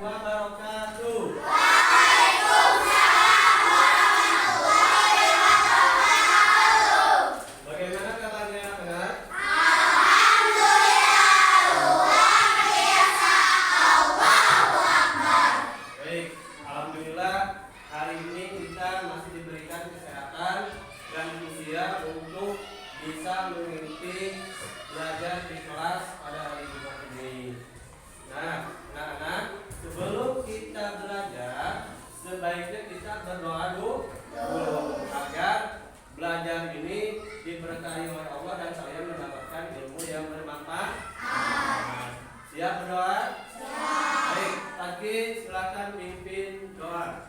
wabarakatuh. Waalaikumsalam warahmatullahi wabarakatuh. Bagaimana kabarnya anak-anak? Alhamdulillah, luar biasa. Allahu Akbar. Baik, alhamdulillah hari ini kita masih diberikan kesehatan dan usia untuk bisa mengikuti belajar di kelas pada hari Jumat ini. Nah, anak-anak, sebelum kita belajar, sebaiknya kita berdoa dulu agar belajar ini diberkahi oleh Allah dan kalian mendapatkan ilmu yang bermanfaat. Siap berdoa? Siap. Baik, Taki silakan pimpin doa.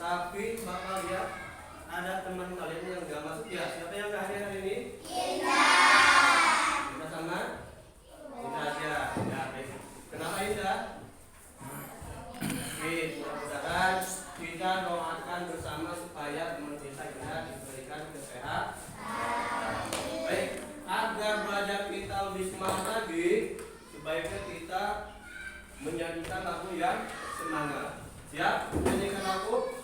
Tapi bakal lihat ada teman kalian yang gak masuk ya. Siapa yang gak hadir hari ini? Indah. Kita sama? Indah aja. Ya, baik. Kenapa Indah? Oke, mudah-mudahan kita doakan bersama supaya teman kita Indah diberikan kesehatan. Baik, agar belajar kita lebih semangat lagi, sebaiknya kita menyanyikan lagu yang semangat. Siap? Menyanyikan lagu?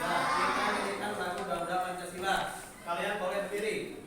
Nah, kita nyanyikan lagu Garuda Pancasila. Kalian boleh berdiri.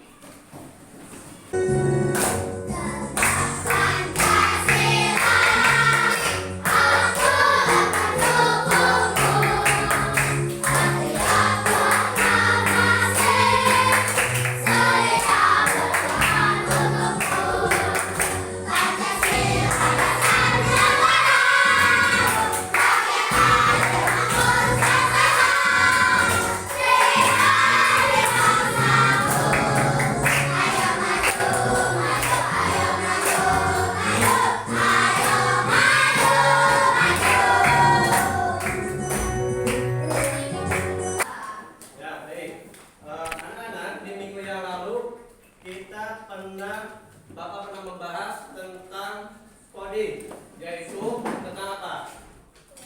Bapak pernah membahas tentang coding, yaitu tentang apa?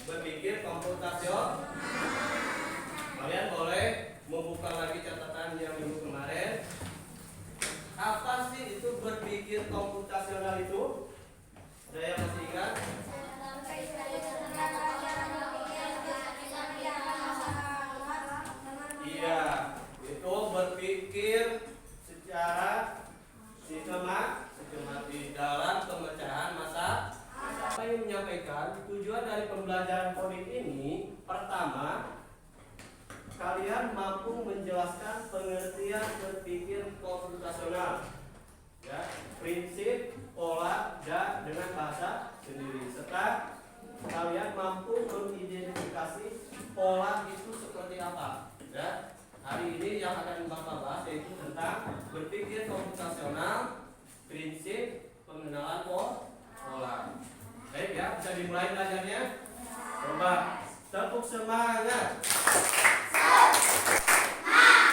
Berpikir komputasional. Kalian boleh membuka lagi catatan yang minggu kemarin. Apa sih itu berpikir komputasional itu? Ada yang masih ingat? Iya, itu berpikir secara sistematis dalam pemecahan masalah. Saya ingin menyampaikan tujuan dari pembelajaran coding ini. Pertama, kalian mampu menjelaskan pengertian berpikir komputasional, ya, prinsip, pola, dan dengan bahasa sendiri, serta kalian mampu mengidentifikasi pola itu seperti apa. Ya, hari ini yang akan Bapak bahas yaitu tentang berpikir komputasional, prinsip, pengenalan pola. Baik ya, bisa dimulai belajarnya. Coba tepuk semangat. Semangat.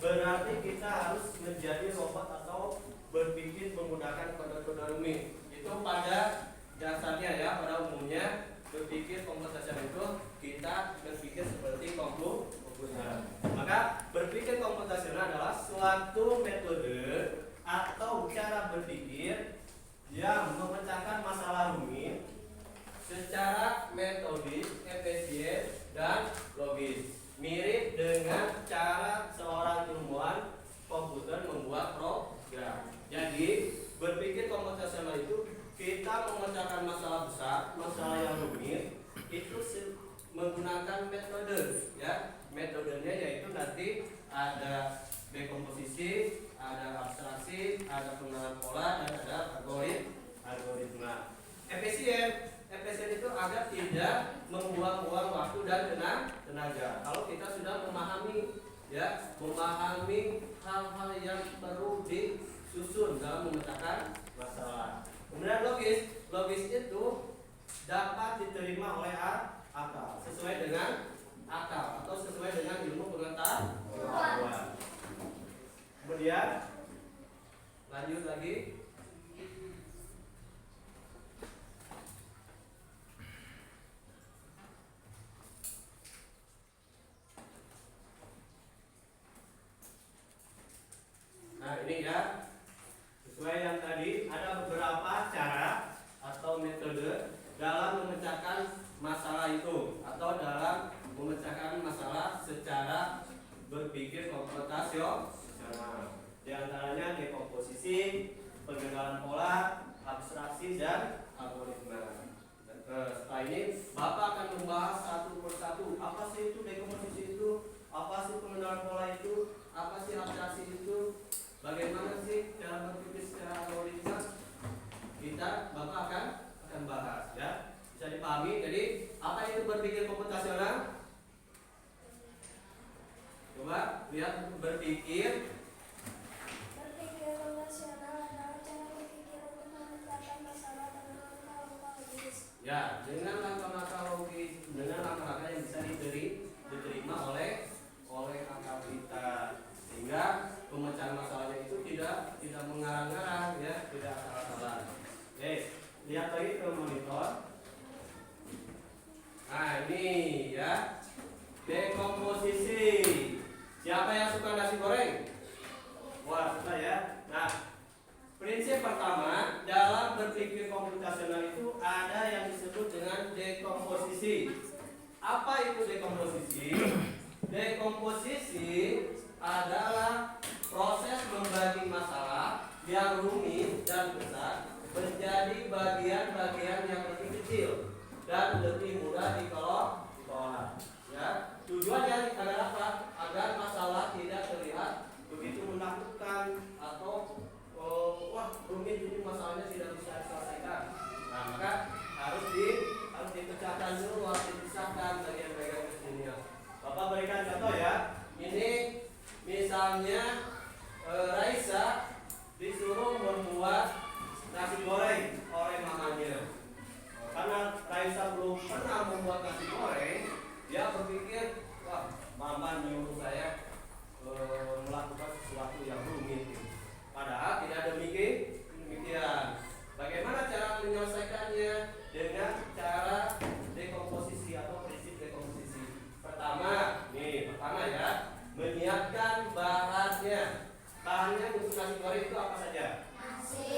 berarti kita harus menjadi robot atau berpikir menggunakan kode-kode rumit. Itu pada dasarnya ya, pada umumnya berpikir komputasional itu kita berpikir seperti komputer. Maka berpikir komputasional adalah suatu metode atau cara berpikir yang memecahkan masalah rumit secara metodik, efisien, dan logis. Mirip dengan cara seorang ilmuwan komputer membuat program. Jadi, berpikir komputasional itu kita memecahkan masalah besar, masalah yang rumit, itu menggunakan metode, ya. Metodenya yaitu nanti ada dekomposisi, ada abstraksi, ada pengenalan pola, dan ada algoritma. Efisien itu agar tidak membuang-buang waktu dan tenaga. Kalau kita sudah memahami hal-hal yang perlu disusun dalam memecahkan masalah. Kemudian logis itu dapat diterima oleh akal, sesuai dengan akal atau sesuai dengan ilmu pengetahuan. Kemudian lanjut lagi. Nah ini ya, sesuai yang tadi ada beberapa cara atau metode dalam memecahkan masalah itu atau dalam memecahkan masalah secara berpikir komputasional. Di antaranya dekomposisi, pengenalan pola, abstraksi, dan algoritma. Setelah ini Bapak akan membahas satu persatu. Apa sih itu dekomposisi itu? Apa sih pengenalan pola itu? Apa sih abstraksi itu? Bagaimana sih cara berpikir secara algoritma? Bapak akan bahas ya. Bisa dipahami. Jadi apa itu berpikir komputasional? Coba lihat berpikir. Berpikir komputasional adalah cara berpikir untuk memecahkan masalah dengan langkah-langkah logis. Ya, dengan langkah-langkah logis, dengan langkah-langkah yang bisa diterima oleh akal kita, sehingga pemecahan masalahnya itu tidak mengarang-arang ya, tidak asal-asalan. Oke, lihat lagi ke monitor. Nah ini ya, dekomposisi. Siapa yang suka nasi goreng? Wah, suka ya. Nah, prinsip pertama dalam berpikir komputasional itu ada yang disebut dengan dekomposisi. Apa itu dekomposisi? Dekomposisi adalah proses membagi masalah yang rumit dan besar menjadi bagian-bagian yang lebih kecil dan lebih mudah dikelola. Ya, tujuannya adalah apa? Agar masalah tidak terlihat begitu menakutkan atau rumit, ini masalahnya tidak bisa diselesaikan. Nah, maka harus dipecahkan dulu, harus dipisahkan bagian-bagian kecilnya. Bapak berikan contoh ya. Ini misalnya Raisa disuruh membuat nasi goreng oleh mamanya. Karena Raisa belum pernah membuat nasi goreng, dia berpikir, wah, mama menyuruh saya melakukan sesuatu yang rumit. Padahal tidak demikian. Bagaimana cara menyelesaikannya? Dengan cara dekomposisi atau prinsip dekomposisi. Pertama ya, menyiapkan bahannya. Bahannya untuk nasi goreng itu apa saja? Nasi.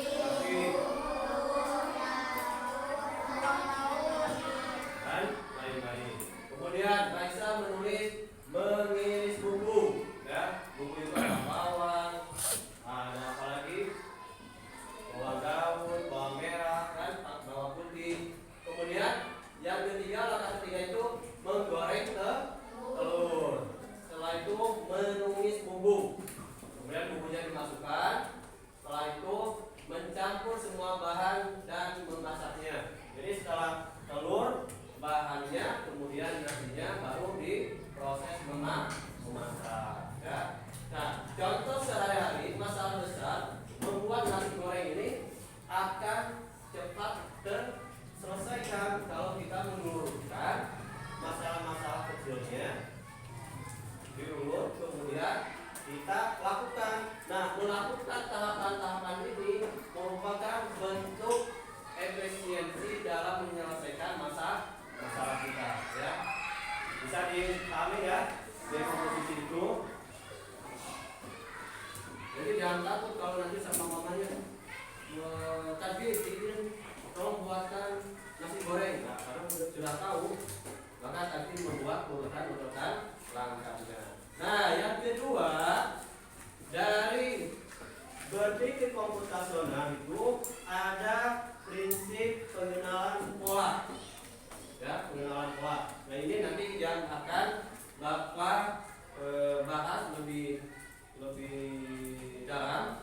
Dan lain-lain. Kemudian Raisa mengiris bumbu, ya. Bumbu itu ada bawang, ada apa lagi? Bawang daun, bawang merah, dan bawang putih. Kemudian langkah ketiga itu menggoreng telur. Setelah itu menumis bumbu. Kemudian bumbunya dimasukkan. Setelah itu mencampur semua bahan dan memasaknya. Jadi setelah telur, bahannya, kemudian nasinya baru diproses memasak. Ya. Nah, contoh sehari-hari masalah besar membuat nasi goreng ini akan cepat terselesaikan kalau kita mengurutkan masalah-masalah kecilnya, diurut, kemudian kita lakukan. Nah, melakukan tahapan-tahapan ini merupakan bentuk efisiensi dalam menyelesaikan masalah kita, ya. Bisa dipahami ya definisi itu. Jadi jangan takut kalau nanti sama mamanya tadi bikin tolong buatkan nasi goreng. Nah, karena sudah tahu, maka tadi membuat urutan-urutan langkahnya. Nah, yang kedua, dari berpikir komputasional itu ada prinsip pengenalan pola. Ya, pengenalan pola. Nah, ini nanti yang akan Bapak bahas lebih dalam.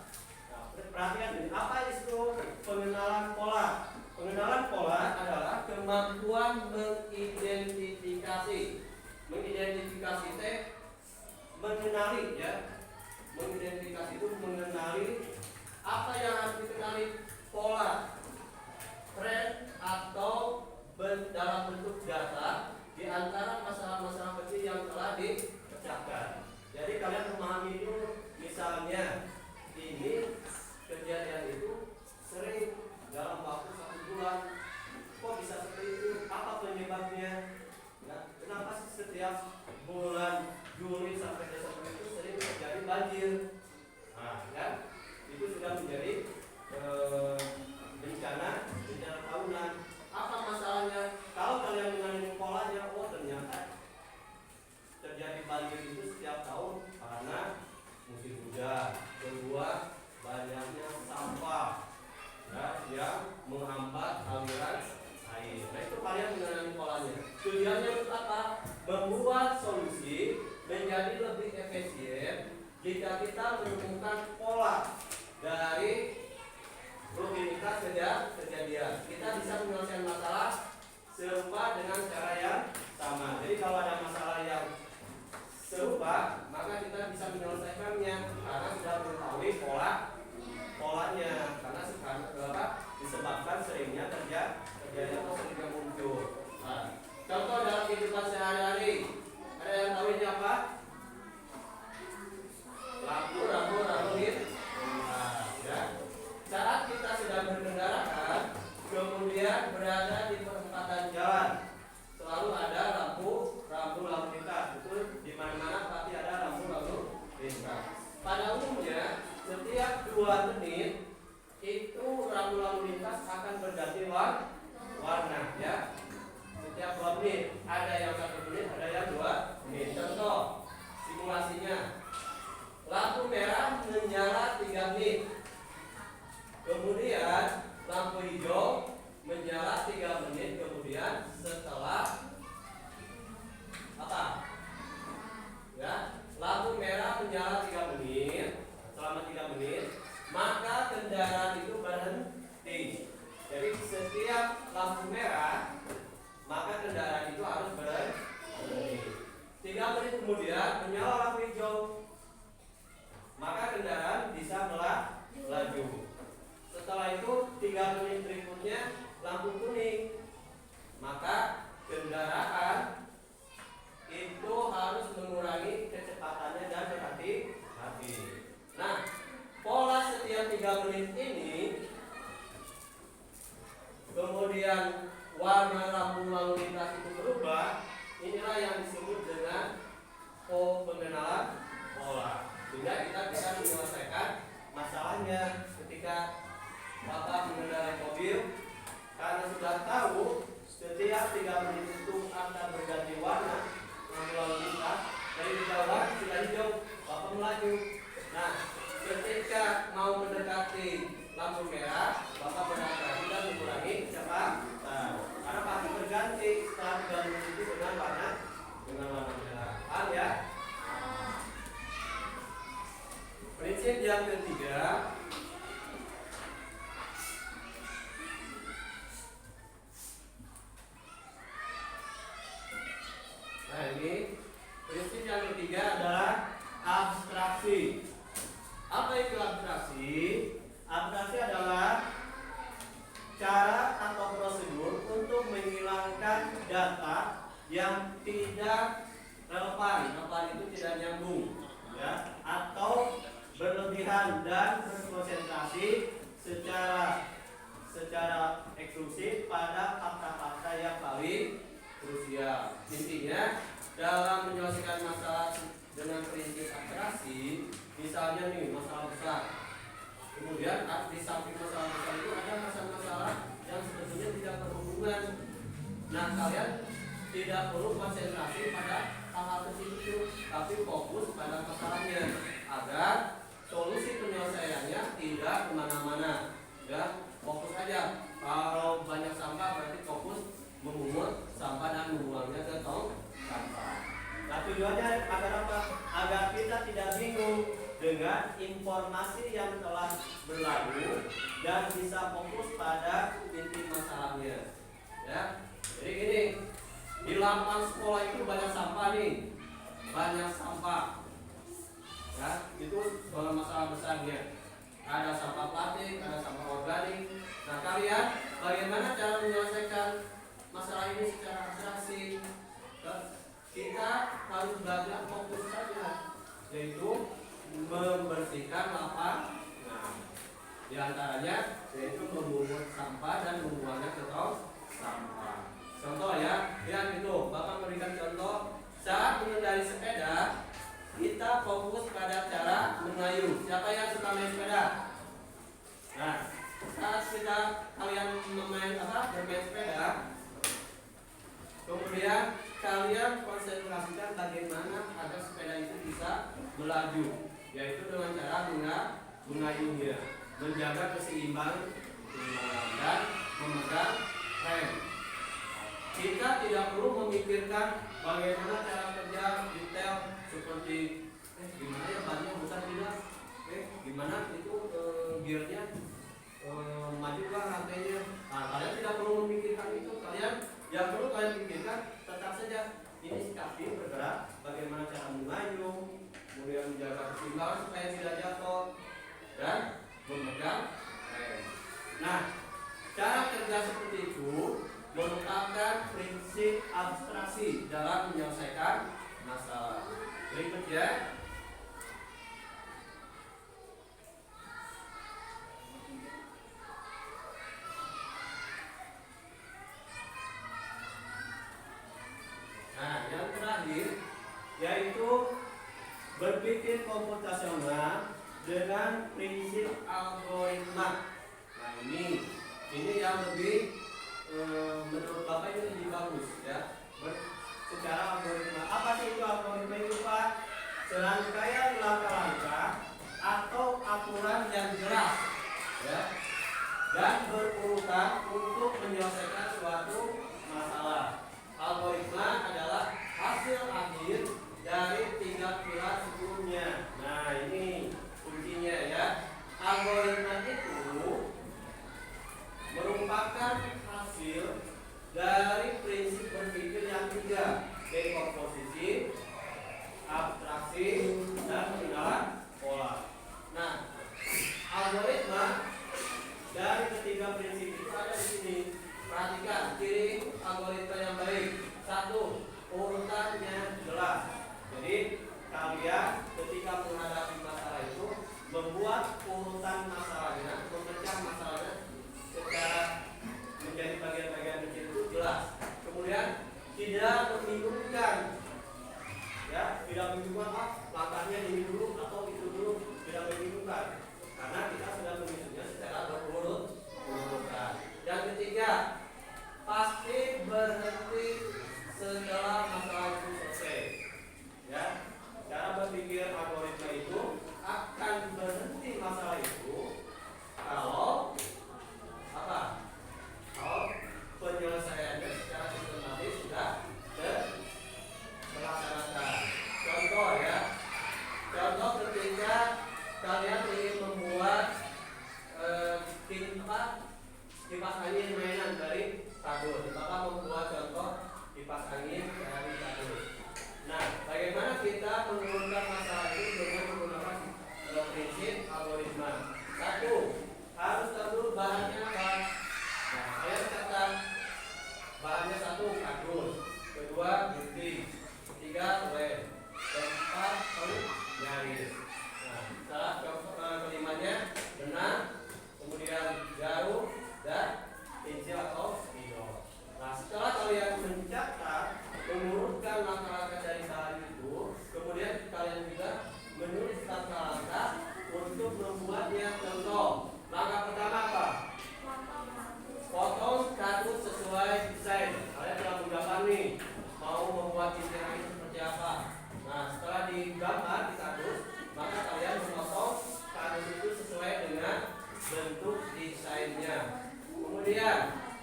Nah, perhatikan ini, apa itu pengenalan pola? Pengenalan pola adalah kemampuan mengidentifikasi. Mengidentifikasi teh mengenali, ya. Mengidentifikasi itu mengenali apa yang harus dikenali, pola, tren atau dalam bentuk data di antara masalah-masalah kecil yang telah dipecahkan. Jadi kalian memahami itu, misalnya ini kejadian itu sering dalam waktu 1 bulan, kok bisa seperti itu? Apa penyebabnya? Ya, kenapa sih setiap bulan Juli sampai Desember itu sering terjadi banjir? Nah, kan? Itu sudah menjadi bencana tahunan. Apa masalahnya? Kalau kalian mengenali polanya, oh ternyata terjadi banjir itu setiap tahun karena musim hujan. Kedua, banyaknya sampah, ya, yang menghambat aliran air. Nah, itu kalian mengenali polanya. Tujuannya untuk apa? Membuat solusi menjadi lebih efisien jika kita menemukan pola dari rutinitas kejadian. Kita bisa menyelesaikan masalah serupa dengan cara yang sama. Jadi kalau ada masalah yang serupa, maka kita bisa menyelesaikannya karena sudah mengetahui polanya. Karena sekarang disebabkan seringnya terjadi atau seringnya muncul. Nah, contoh dalam kehidupan sehari-hari, ada yang tahu ini apa? Lampu hidupnya. Ya. Saat kita sedang berkendaraan, kemudian berada di perempatan jalan, selalu ada lampu lintas. Itu di mana-mana pasti ada lampu lintas. Pada umumnya setiap 2 menit itu lampu lintas akan berganti warna, ya. Setiap 2 menit, ada yang 1 menit, ada yang 2 menit. Contoh simulasinya, lampu merah menyala 3 menit. Kemudian lampu hijau menyala 3 menit kemudian setelah apa? Ya, lampu merah menyala 3 menit. Selama 3 menit, maka kendaraan itu berhenti. Jadi setiap lampu merah, maka kendaraan itu harus berhenti. 3 menit kemudian menyala lampu hijau, maka kendaraan bisa melaju. Setelah itu 3 menit berikutnya lampu kuning, maka kendaraan itu harus mengurangi kecepatannya dan berhati-hati. Nah, pola setiap 3 menit ini, kemudian warna lampu lalu lintas itu berubah. Inilah yang disebut dengan pengenalan pola. Sehingga kita bisa menyelesaikan masalahnya ketika Bapak mengendarai mobil, karena sudah tahu setiap 3 menit itu akan berganti warna lalu lintas. Dari hijau sudah hijau, Bapak melaju. Nah, ketika mau mendekati lampu merah, Bapak berhati-hati dan mengurangi kecepatan. Karena pasti berganti setelah 3 menit itu dengan warna merah. Paham ya? Prinsip yang ketiga, nah ini prinsip yang ketiga adalah abstraksi. Apa itu abstraksi? Abstraksi adalah cara atau prosedur untuk menghilangkan data yang tidak relevan. Relevan itu tidak nyambung, ya. ya, atau berlebihan dan berkonsentrasi secara eksklusif pada fakta-fakta yang paling krusial. Intinya dalam menyelesaikan masalah dengan prinsip abstraksi, misalnya nih masalah besar. Kemudian di samping masalah besar itu ada masalah-masalah yang sebetulnya tidak berhubungan. Nah, kalian tidak perlu konsentrasi pada hal-hal kecil itu, tapi fokus pada masalahnya agar solusi penyelesaiannya tidak kemana-mana. Ya, fokus aja. Kalau banyak sampah berarti fokus memungut sampah dan membuangnya ke tong sampah. Nah, tujuannya agar apa? Agar kita tidak bingung dengan informasi yang telah berlalu dan bisa fokus pada inti masalahnya. Ya, jadi gini, di lapangan sekolah itu banyak sampah nih, banyak sampah. Ya, itu masalah besarnya. Ada sampah plastik, ada sampah organik. Nah, kalian bagaimana cara menyelesaikan masalah ini secara abstraksi? Kita harus belajar fokus saja, yaitu membersihkan lapangan. Nah, diantaranya yaitu memungut sampah dan membuangnya ke tong sampah. Contoh ya, lihat itu, Bapak memberikan contoh saat mengendarai sepeda. Kita fokus pada cara mengayuh. Siapa yang suka main sepeda? Nah, saat kalian bermain sepeda, kemudian kalian konsentrasikan bagaimana agar sepeda itu bisa melaju, yaitu dengan cara mengayuhnya, menjaga keseimbangan dan memegang rem. Kita tidak perlu memikirkan bagaimana cara kerja detail seperti gimana ya bannya besar tidak, gimana itu gearnya maju ke rantainya. Nah, kalian tidak perlu memikirkan itu. Yang perlu kalian pikirkan tetap saja ini kaki bergerak, bagaimana cara mengayuh, kemudian menjaga keseimbangan supaya tidak jatuh dan memegang rem. Nah, cara kerja seperti itu merupakan prinsip abstraksi dalam menyelesaikan masalah. Berikutnya, nah yang terakhir yaitu berpikir komputasional dengan prinsip algoritma. Nah ini yang lebih menurut Bapak ini lebih bagus ya. Secara algoritma, apa sih itu algoritma itu Pak? Serangkaian langkah-langkah atau aturan yang jelas ya, dan berurutan untuk menyelesaikan suatu masalah. Algoritma adalah hasil akhir dari 3 pilar sebelumnya. Nah ini kuncinya ya. Algoritma itu merupakan hasil dari prinsip berpikir yang 3, dekomposisi, abstraksi, dan pengenalan pola. Nah, algoritma dari ketiga prinsip itu ada di sini. Perhatikan ciri algoritma yang baik. 1, urutannya jelas. gambar di kardus, maka kalian memotong kardus itu sesuai dengan bentuk desainnya. Kemudian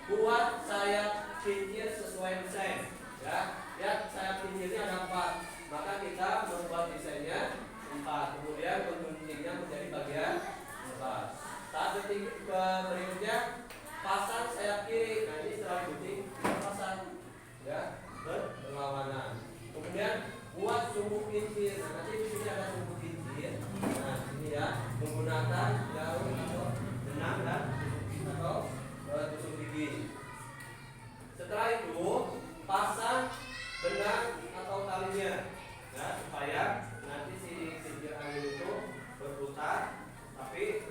buat sayap kincir sesuai desain. Ya, sayap kincirnya ada 4, maka kita membuat desainnya 4. Kemudian pengguntingnya menjadi bagian 4. Tahap berikutnya pasang sayap kiri. Nah ini setelah gunting kita pasang, ya, berlawanan. Kemudian buat sumbu kincir. Nah nanti di sini ada sumbu kincir. Nah ini ya, menggunakan jarum atau benang dan atau tusuk gigi. Setelah itu pasang benang atau talinya, ya, supaya nanti si kincir angin itu berputar tapi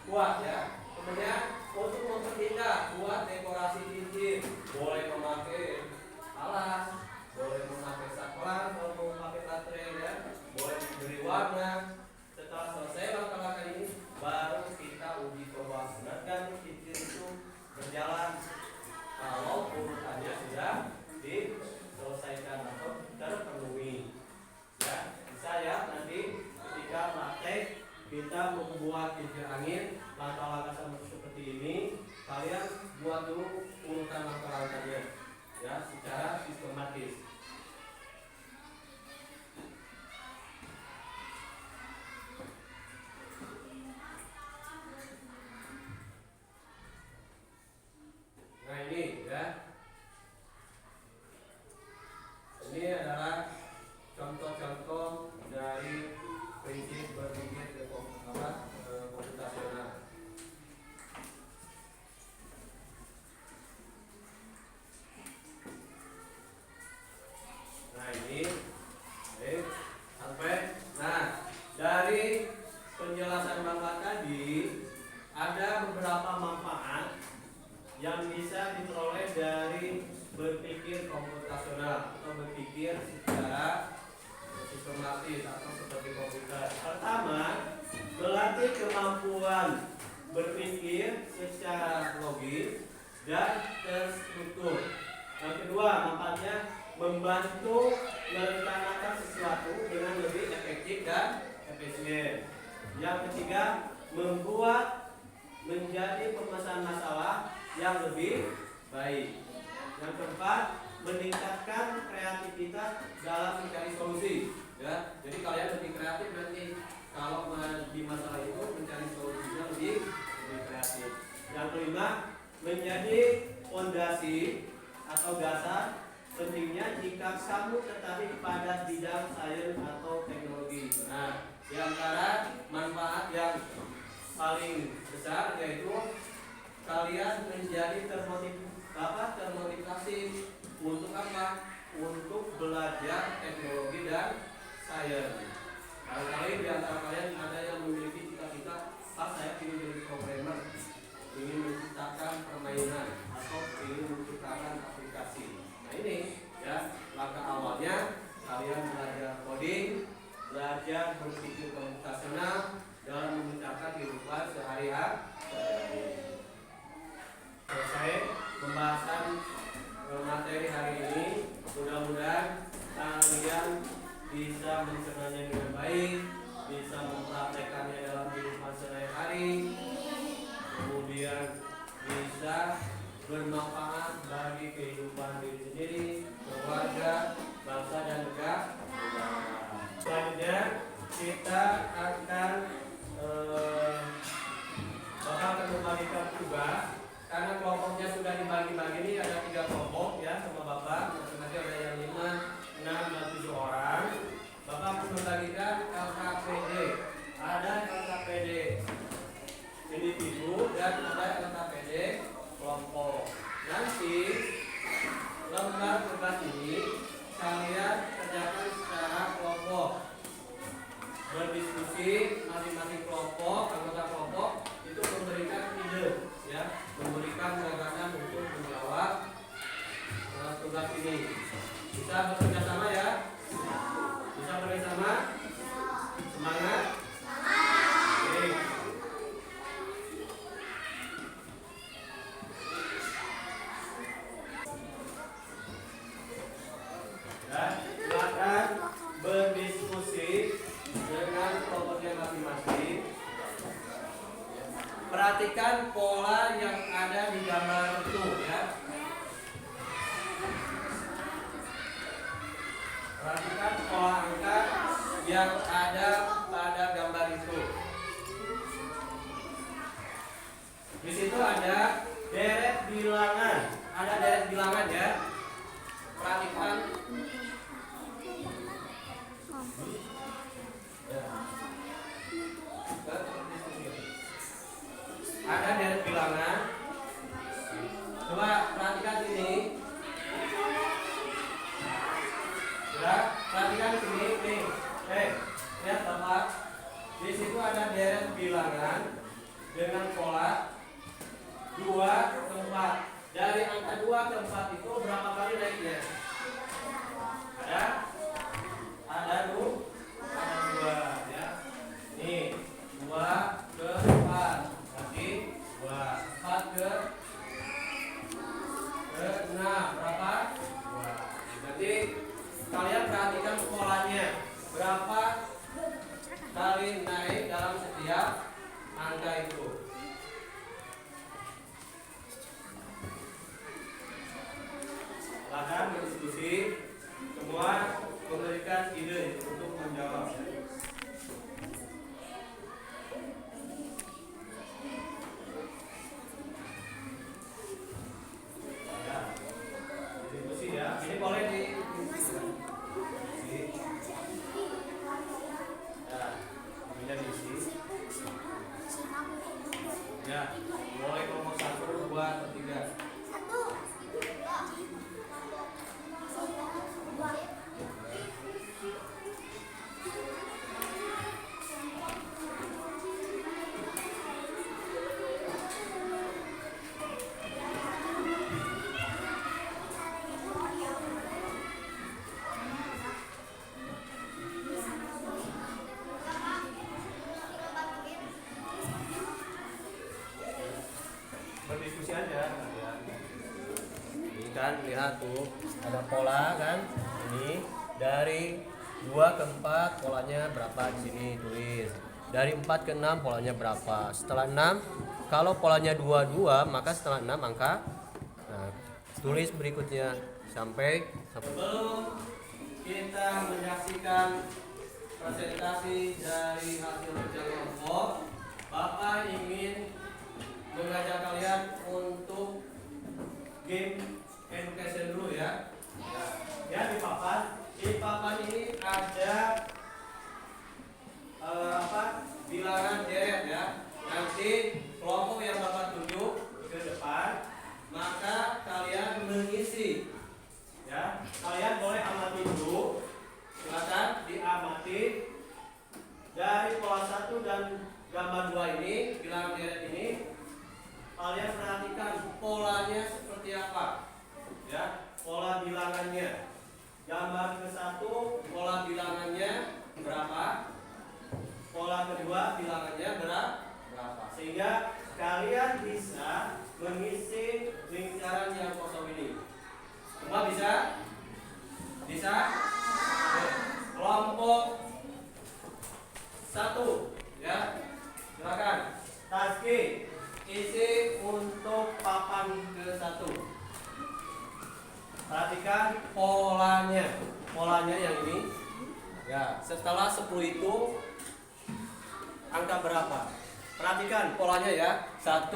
kuat ya. Kemudian untuk memperindah buat dekorasi kincir, boleh memakai alas, boleh memakai saklar, boleh memakai baterai ya, boleh diberi warna. Setelah selesai langkah-langkah ini, baru kita uji coba benar kincir itu berjalan kalau urutannya sudah diselesaikan atau terpenuhi. Ya, bisa ya nanti ketika praktek kita membuat kincir angin, langkah-langkah seperti ini kalian buat dulu urutan langkah-langkahnya ya secara sistematis. Nah ini ya, ini adalah contoh-contoh dari prinsip berpikir komputasional. Nah ini sampai. Nah dari penjelasan Bapak tadi ada beberapa manfaat yang bisa diperoleh dari berpikir komputasional atau berpikir secara sistematis atau seperti komputer. Pertama, melatih kemampuan berpikir secara logis dan terstruktur. Yang kedua, manfaatnya membantu merencanakan sesuatu dengan lebih efektif dan efisien. Yang ketiga, membuat menjadi pemecahan masalah yang lebih baik. Yang keempat, meningkatkan kreativitas dalam mencari solusi. Ya, jadi kalian lebih kreatif nanti kalau di masalah itu mencari solusinya lebih kreatif. Yang kelima, menjadi fondasi atau dasar pentingnya jika kamu tertarik pada bidang sains atau teknologi. Nah, di antara manfaat yang paling besar yaitu kalian menjadi termotivasi untuk apa? Untuk belajar teknologi dan sains. Barangkali di antara kalian ada yang memiliki cita-cita, saya ingin jadi programmer, ingin menciptakan permainan atau ingin menciptakan aplikasi. Nah ini ya langkah awalnya kalian belajar coding, belajar berpikir komputasional dalam mengucapkan kehidupan sehari-hari. Selesai pembahasan materi hari ini. Mudah-mudahan kalian bisa mencernanya dengan baik, bisa mempraktekannya dalam kehidupan sehari-hari, kemudian bisa bermanfaat bagi kehidupan diri sendiri, keluarga, bangsa dan negara. Selanjutnya kita akan membagikan tugas. Karena kelompoknya sudah dibagi-bagi, ini ada 3 kelompok ya sama Bapak, masing-masing ada yang 5, 6, dan 7 orang. Bapak akan membagikan LKPD. Ada LKPD individu dan ada LKPD kelompok. Nanti lembar tugas ini kalian kerjakan secara kelompok. perhatikan pola yang ada di gambar itu ya. Perhatikan pola angka yang ada pada gambar itu. Di situ ada deret bilangan, ya. Perhatikan. Ada deret bilangan. Coba perhatikan ini. Ya, perhatikan sini nih. Lihat Bapak. Di situ ada deret bilangan dengan pola 2 ke 4. Dari angka 2 ke 4 itu berapa kali naiknya? Ada 2 ya. Nih, 2 ke 4. Berarti 4 ke 6 berapa? 2. Berarti kalian perhatikan polanya. Berapa kali naik dalam setiap angka itu? Silakan berdiskusi. Semua memberikan ide untuk menjawab. Ya, diskusi ya. Ini boleh di ya, mulai kelompok 1, 2, atau 3. Berdiskusi aja kalian. Ini kan lihat tuh ada pola kan, ini dari 2 ke 4 polanya berapa, di sini tulis. Dari 4 ke 6 polanya berapa. Setelah 6, kalau polanya 22 maka setelah 6 angka. Nah, tulis berikutnya sampai. Sebelum kita menyaksikan presentasi dari hasil kerja kelompok, Bapak ingin mengajak kalian untuk game education dulu ya. Ya, di papan ini ada bilangan deret ya. Nanti kelompok yang Bapak tunjuk ke depan, maka kalian mengisi ya. Kalian boleh amati dulu. Silakan diamati dari pola 1 dan gambar 2 ini, bilangan deret ini. Kalian perhatikan polanya seperti apa ya, pola bilangannya. Gambar ke-1 pola bilangannya berapa, pola kedua bilangannya berapa, sehingga kalian bisa mengisi lingkaran yang kosong ini. Semua bisa? Oke. Kelompok 1 ya, silakan Tazki isi untuk papan ke-1. Perhatikan polanya yang ini ya. Setelah 10 itu angka berapa? Perhatikan polanya ya. 1,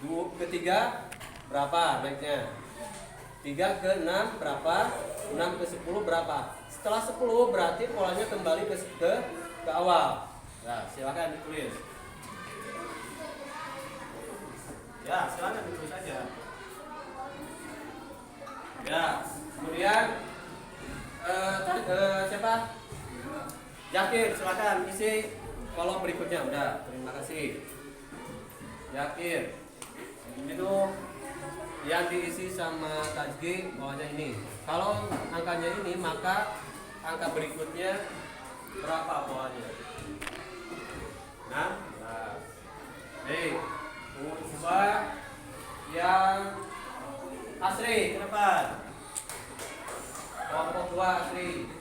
2 ke 3 berapa naiknya? 3 ke 6 berapa? 6 ke 10 berapa? Setelah 10 berarti polanya kembali ke awal. Nah, silakan ditulis. Ya, silakan ditulis saja. Ya, kemudian siapa? Yakir, silakan isi kolom berikutnya. Udah, terima kasih. Yakir, itu yang diisi sama Tajgi bawahnya ini. Kalau angkanya ini, maka angka berikutnya berapa bawahnya? Nah, coba yang Asri ke depan. Kelompok 2 Asri.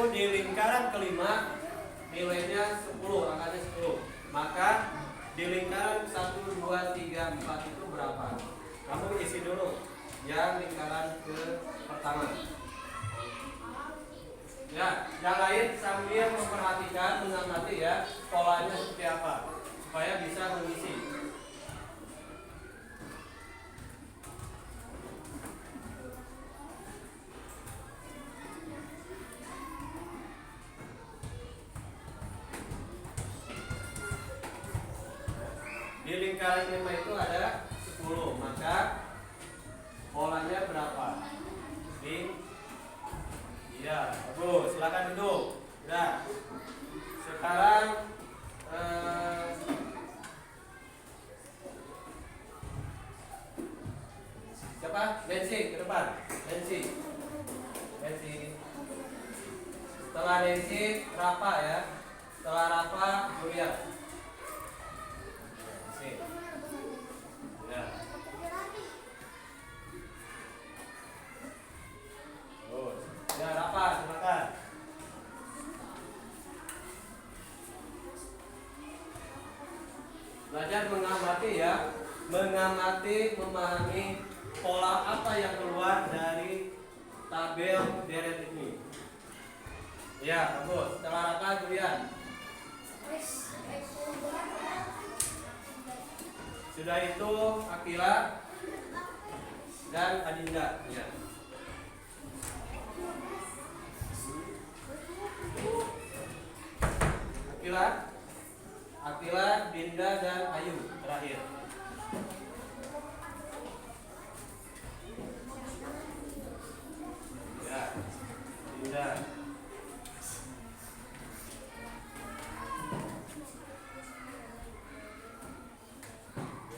di lingkaran kelima nilainya 10, angkanya 10. Maka di lingkaran 1, 2, 3, 4 itu berapa? Kamu isi dulu yang lingkaran ke pertama. Ya, yang lain sambil memperhatikan, mengamati ya polanya seperti apa supaya bisa mengisi. Di lingkaran 5 itu ada 10, maka polanya berapa? Iya, bagus. Silakan duduk. Ya. Sekarang siapa? Nancy ke depan. Nancy. Setelah Nancy, Rafa ya. Setelah Rafa, Julia. Ya. Ya, Rafa, silakan. Belajar mengamati ya, memahami pola apa yang keluar dari tabel deret ini. Ya, bagus. Setelah Rafa, Julian. Sudah itu Akila dan Adinda. Ya. Akila, Dinda dan Ayu terakhir. Ya, Dinda.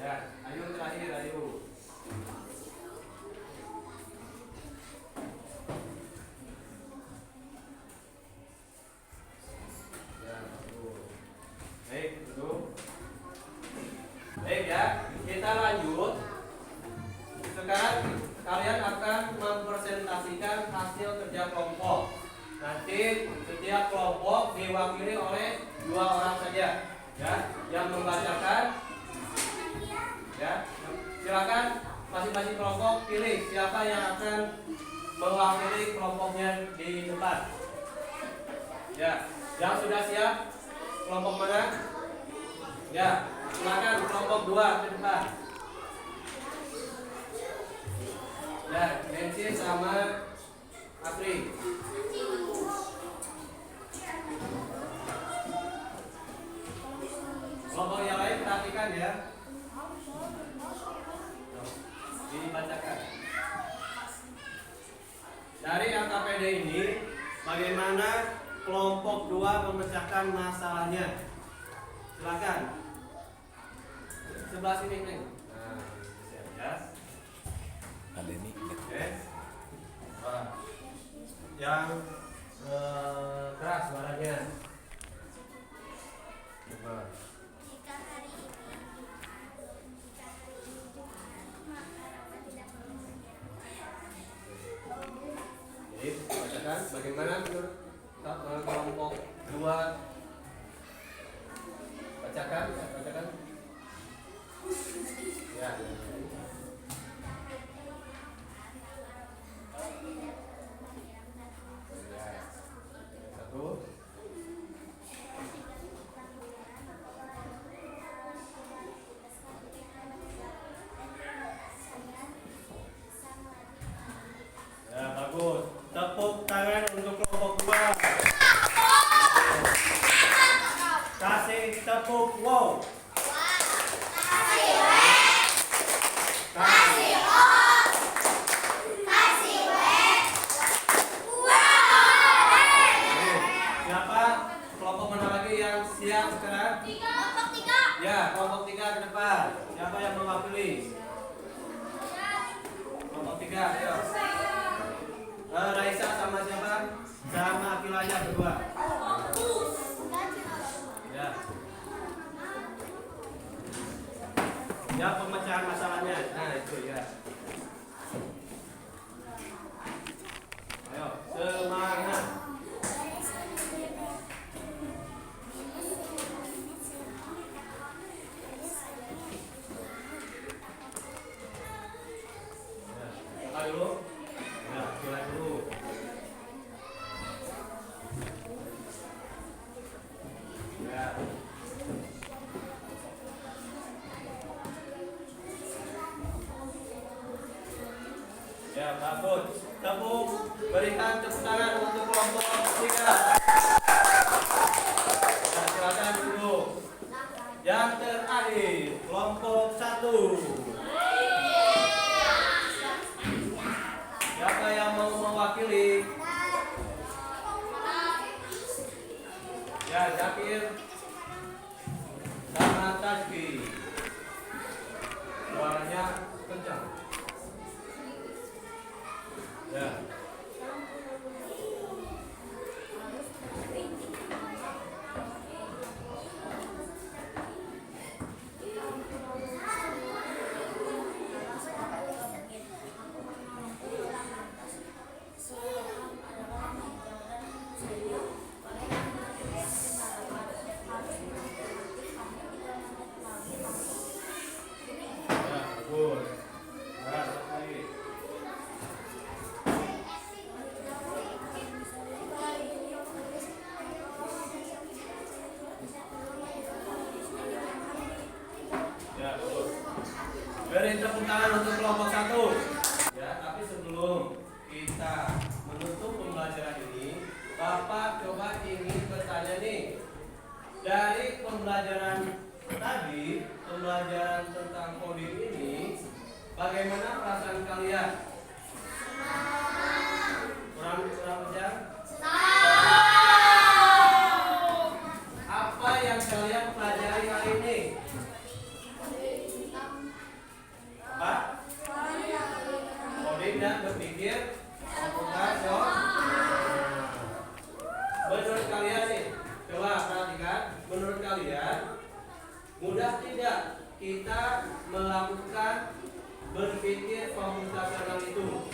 Ya, Ayu terakhir, Ayu. Baik ya, kita lanjut. Sekarang kalian akan mempresentasikan hasil kerja kelompok. Nanti setiap kelompok diwakili oleh 2 orang saja, ya, yang membacakan. Ya, silakan masing-masing kelompok pilih siapa yang akan mewakili kelompoknya di depan. Ya, yang sudah siap, kelompok mana? Ya, silakan kelompok 2 ke depan. Ya, Nancy sama Apri. Kelompok yang lain perhatikan ya. Dibacakan. Dari angka PD ini, bagaimana kelompok 2 memecahkan masalahnya? Silakan. Sebelah sini, Neng. Nah, siap ya. Ada ini. Oke. Yang keras suaranya. Coba. Jika hari ini maka Rafa tidak perlu Jadi, bacakan bagaimana menurut kelompok 2. Bacakan. Ya. Satu. Ya, bagus. Tepuk tangan untuk kelompok 2. Kasih tepuk wow. Siapa kelompok mana lagi yang siap sekarang? Kelompok 3. Ya, kelompok 3 ke depan. Siapa yang mewakili? Kelompok 3, ayo. Raisa sama siapa? Sama Akilanya berdua. Ya. Ya, pemecahan masalahnya. Nah, itu ya. Ayo, semangat. Berikan tepuk tangan untuk kelompok 3. Nah, silakan duduk. Yang terakhir, kelompok 1. Siapa yang mau mewakili? Ya, Zakir sama Tasbi. Suaranya kencang. Ya. Bagus. Nah, lagi. Ya, bagus. Beri tepuk tangan untuk kelompok 1. Ya, tapi sebelum kita menutup pembelajaran ini, Bapak coba ingin bertanya nih. Dari pembelajaran tadi, pembelajaran tentang coding ini, bagaimana perasaan kalian? Kurang kencang? Apa yang kalian pelajari hari ini? Apa? Coding dan berpikir komputasi. Menurut kalian nih, coba perhatikan. Menurut kalian, mudah tidak kita melakukan berpikir komputasional itu?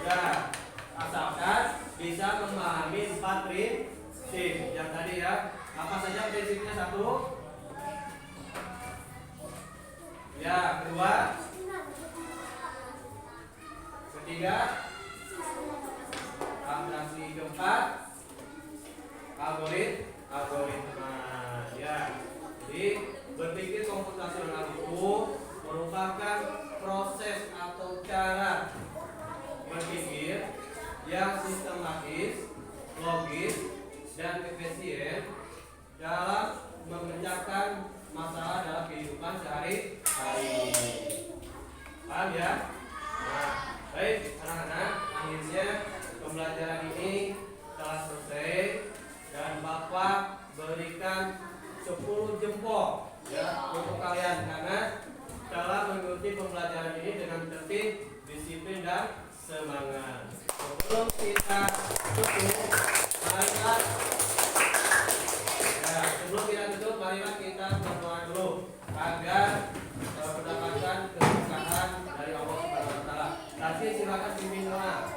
Ya, asalkan bisa memahami 4 prinsip yang tadi ya. Apa saja prinsipnya? 1. Ya, kedua. Ketiga. Abstraksi. Keempat. Algoritma. Ya. Jadi berpikir komputasional itu merupakan proses atau cara berpikir yang sistematis, logis, dan efisien dalam memecahkan masalah dalam kehidupan sehari-hari. Paham ya? Nah, baik anak-anak, akhirnya pembelajaran ini telah selesai dan Bapak berikan 10 jempol ya untuk kalian karena telah mengikuti pembelajaran ini dengan tertib, disiplin dan semangat. Sebelum kita tutup, marilah kita berdoa dulu agar mendapatkan keberkahan dari Allah Subhanahu wa taala. Nanti silakan pimpin doa.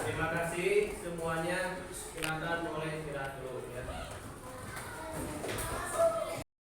Terima kasih semuanya. Silakan